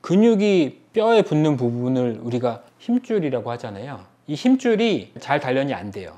근육이 뼈에 붙는 부분을 우리가 힘줄이라고 하잖아요. 이 힘줄이 잘 단련이 안 돼요.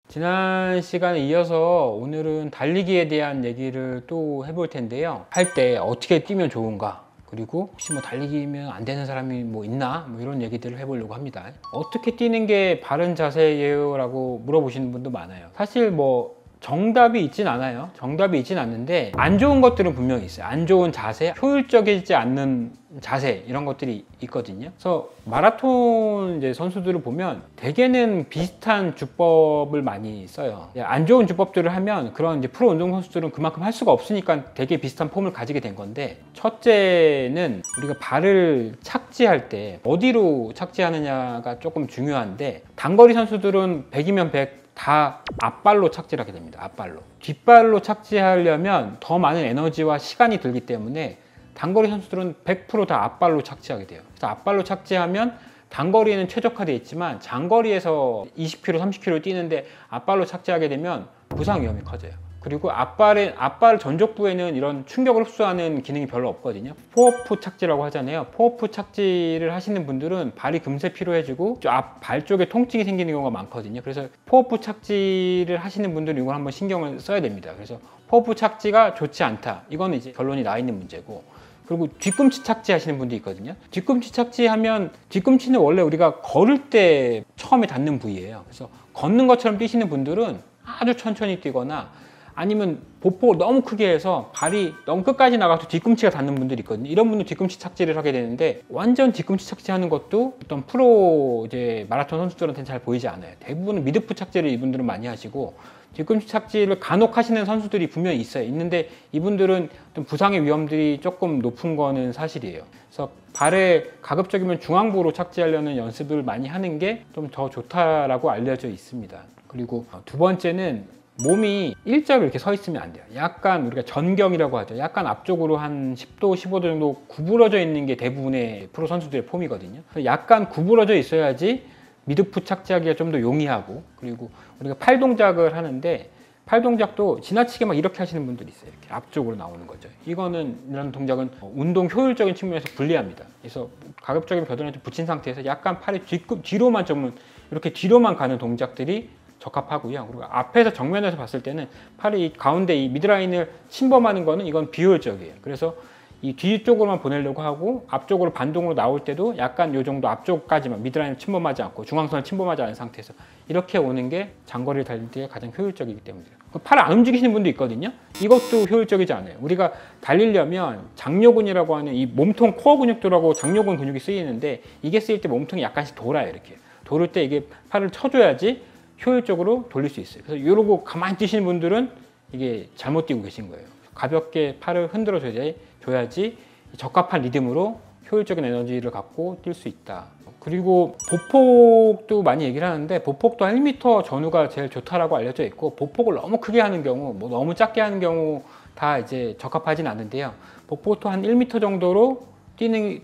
지난 시간에 이어서 오늘은 달리기에 대한 얘기를 또 해볼 텐데요. 할 때 어떻게 뛰면 좋은가, 그리고 혹시 뭐 달리기면 안 되는 사람이 뭐 있나, 뭐 이런 얘기들을 해보려고 합니다. 어떻게 뛰는 게 바른 자세예요? 라고 물어보시는 분도 많아요. 사실 뭐 정답이 있진 않아요. 정답이 있진 않는데 안 좋은 것들은 분명히 있어요. 안 좋은 자세, 효율적이지 않는 자세, 이런 것들이 있거든요. 그래서 마라톤 이제 선수들을 보면 대개는 비슷한 주법을 많이 써요. 안 좋은 주법들을 하면 그런 이제 프로 운동 선수들은 그만큼 할 수가 없으니까 되게 비슷한 폼을 가지게 된 건데, 첫째는 우리가 발을 착지할 때 어디로 착지하느냐가 조금 중요한데, 단거리 선수들은 100이면 100 다 앞발로 착지를 하게 됩니다. 앞발로. 뒷발로 착지하려면 더 많은 에너지와 시간이 들기 때문에 단거리 선수들은 100% 앞발로 착지하게 돼요. 그래서 앞발로 착지하면 단거리에는 최적화되어 있지만 장거리에서 20km, 30km 뛰는데 앞발로 착지하게 되면 부상 위험이 커져요. 그리고 앞발 전족부에는 이런 충격을 흡수하는 기능이 별로 없거든요. 포어프 착지라고 하잖아요. 포어프 착지를 하시는 분들은 발이 금세 피로해지고 앞 발 쪽에 통증이 생기는 경우가 많거든요. 그래서 포어프 착지를 하시는 분들은 이걸 한번 신경을 써야 됩니다. 그래서 포어프 착지가 좋지 않다, 이거는 이제 결론이 나 있는 문제고, 그리고 뒤꿈치 착지 하시는 분도 있거든요. 뒤꿈치 착지하면, 뒤꿈치는 원래 우리가 걸을 때 처음에 닿는 부위예요. 그래서 걷는 것처럼 뛰시는 분들은 아주 천천히 뛰거나, 아니면 보폭을 너무 크게 해서 발이 너무 끝까지 나가서 뒤꿈치가 닿는 분들이 있거든요. 이런 분들 뒤꿈치 착지를 하게 되는데, 완전 뒤꿈치 착지하는 것도 어떤 프로 이제 마라톤 선수들한테는 잘 보이지 않아요. 대부분은 미드풋 착지를 이분들은 많이 하시고, 뒤꿈치 착지를 간혹 하시는 선수들이 분명히 있어요. 있는데 이분들은 좀 부상의 위험들이 조금 높은 거는 사실이에요. 그래서 발에 가급적이면 중앙부로 착지하려는 연습을 많이 하는 게 좀 더 좋다라고 알려져 있습니다. 그리고 두 번째는 몸이 일자로 이렇게 서 있으면 안 돼요. 약간 우리가 전경이라고 하죠. 약간 앞쪽으로 한 10도, 15도 정도 구부러져 있는 게 대부분의 프로 선수들의 폼이거든요. 약간 구부러져 있어야지 미드풋 착지하기가 좀 더 용이하고, 그리고 우리가 팔 동작을 하는데 팔 동작도 지나치게 막 이렇게 하시는 분들이 있어요. 이렇게 앞쪽으로 나오는 거죠. 이런 동작은 운동 효율적인 측면에서 불리합니다. 그래서 가급적이면 겨드랑이 좀 붙인 상태에서 약간 팔이 뒤로만 좀 이렇게 뒤로만 가는 동작들이 적합하고요. 그리고 앞에서 정면에서 봤을 때는 팔이 가운데 이 미드라인을 침범하는 거는 이건 비효율적이에요. 그래서 이 뒤쪽으로만 보내려고 하고, 앞쪽으로 반동으로 나올 때도 약간 요 정도 앞쪽까지만, 미드라인을 침범하지 않고 중앙선을 침범하지 않은 상태에서 이렇게 오는 게 장거리를 달릴 때 가장 효율적이기 때문이에요. 팔을 안 움직이시는 분도 있거든요. 이것도 효율적이지 않아요. 우리가 달리려면 장요근이라고 하는 이 몸통 코어 근육들하고 장요근 근육이 쓰이는데, 이게 쓰일 때 몸통이 약간씩 돌아요. 이렇게 돌을 때 이게 팔을 쳐줘야지 효율적으로 돌릴 수 있어요. 그래서 이러고 가만히 뛰시는 분들은 이게 잘못 뛰고 계신 거예요. 가볍게 팔을 흔들어 줘야지 적합한 리듬으로 효율적인 에너지를 갖고 뛸 수 있다. 그리고 보폭도 많이 얘기를 하는데, 보폭도 한 1m 전후가 제일 좋다라고 알려져 있고, 보폭을 너무 크게 하는 경우, 뭐 너무 작게 하는 경우 다 이제 적합하진 않은데요. 보폭도 한 1m 정도로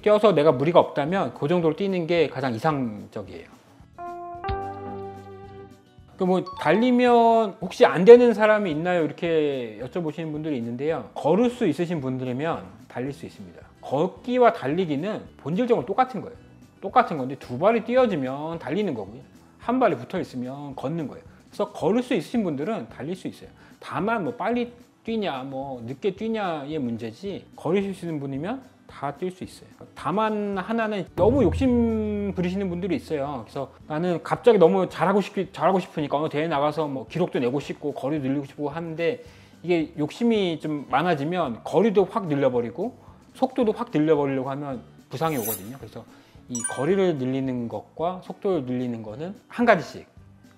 뛰어서 내가 무리가 없다면 그 정도로 뛰는 게 가장 이상적이에요. 뭐 달리면 혹시 안 되는 사람이 있나요? 이렇게 여쭤보시는 분들이 있는데요. 걸을 수 있으신 분들이면 달릴 수 있습니다. 걷기와 달리기는 본질적으로 똑같은 거예요. 똑같은 건데 두 발이 띄어지면 달리는 거고요. 한 발이 붙어 있으면 걷는 거예요. 그래서 걸을 수 있으신 분들은 달릴 수 있어요. 다만 뭐 빨리 뛰냐, 뭐 늦게 뛰냐의 문제지, 걸으실 수 있는 분이면 다 뛸 수 있어요. 다만 하나는 너무 욕심 부리시는 분들이 있어요. 그래서 나는 갑자기 너무 잘하고 싶으니까 어느 대회 나가서 뭐 기록도 내고 싶고 거리도 늘리고 싶고 하는데, 이게 욕심이 좀 많아지면 거리도 확 늘려버리고 속도도 확 늘려버리려고 하면 부상이 오거든요. 그래서 이 거리를 늘리는 것과 속도를 늘리는 거는 한 가지씩,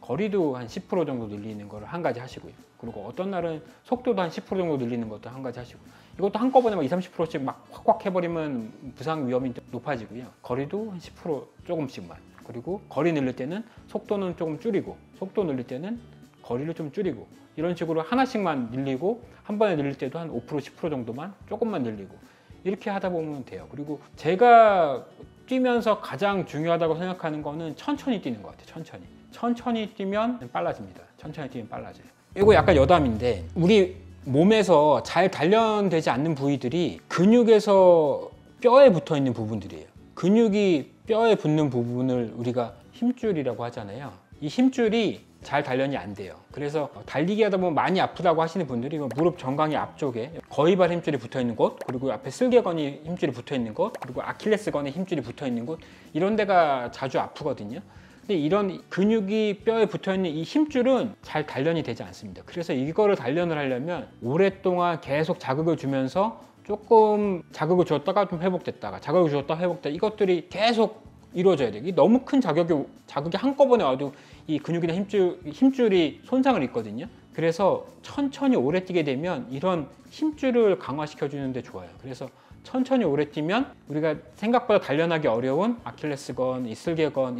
거리도 한 10% 정도 늘리는 거를 한 가지 하시고요. 그리고 어떤 날은 속도도 한 10% 정도 늘리는 것도 한 가지 하시고, 이것도 한꺼번에 막 20, 30%씩 막 확 해버리면 부상 위험이 높아지고요. 거리도 한 10% 조금씩만. 그리고 거리 늘릴 때는 속도는 조금 줄이고, 속도 늘릴 때는 거리를 좀 줄이고, 이런 식으로 하나씩만 늘리고, 한 번에 늘릴 때도 한 5%, 10% 정도만 조금만 늘리고, 이렇게 하다 보면 돼요. 그리고 제가 뛰면서 가장 중요하다고 생각하는 거는 천천히 뛰는 것 같아요. 천천히 뛰면 빨라집니다. 천천히 뛰면 빨라져요. 이거 약간 여담인데, 우리 몸에서 잘 단련되지 않는 부위들이 근육에서 뼈에 붙어 있는 부분들이에요. 근육이 뼈에 붙는 부분을 우리가 힘줄이라고 하잖아요. 이 힘줄이 잘 단련이 안 돼요. 그래서 달리기 하다 보면 많이 아프다고 하시는 분들이 무릎 정강이 앞쪽에 거위발 힘줄이 붙어 있는 곳, 그리고 앞에 슬개건이 힘줄이 붙어 있는 곳, 그리고 아킬레스건에 힘줄이 붙어 있는 곳, 이런 데가 자주 아프거든요. 근데 이런 근육이 뼈에 붙어 있는 이 힘줄은 잘 단련이 되지 않습니다. 그래서 이거를 단련을 하려면 오랫동안 계속 자극을 주면서 조금 자극을 줬다가 좀 회복됐다가 자극을 줬다가 회복됐다, 이것들이 계속 이루어져야 돼요. 너무 큰 자극이 한꺼번에 와도 이 근육이나 힘줄이 손상을 입거든요. 그래서 천천히 오래 뛰게 되면 이런 힘줄을 강화시켜 주는데 좋아요. 그래서 천천히 오래 뛰면 우리가 생각보다 단련하기 어려운 아킬레스건, 이슬개건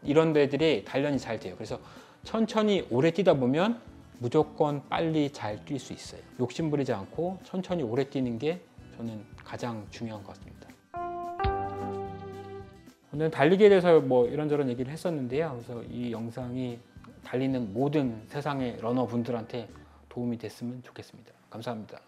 이런 데들이 단련이 잘 돼요. 그래서 천천히 오래 뛰다 보면 무조건 빨리 잘 뛸 수 있어요. 욕심 부리지 않고 천천히 오래 뛰는 게 저는 가장 중요한 것 같습니다. 오늘 달리기에 대해서 뭐 이런저런 얘기를 했었는데요. 그래서 이 영상이 달리는 모든 세상의 러너분들한테 도움이 됐으면 좋겠습니다. 감사합니다.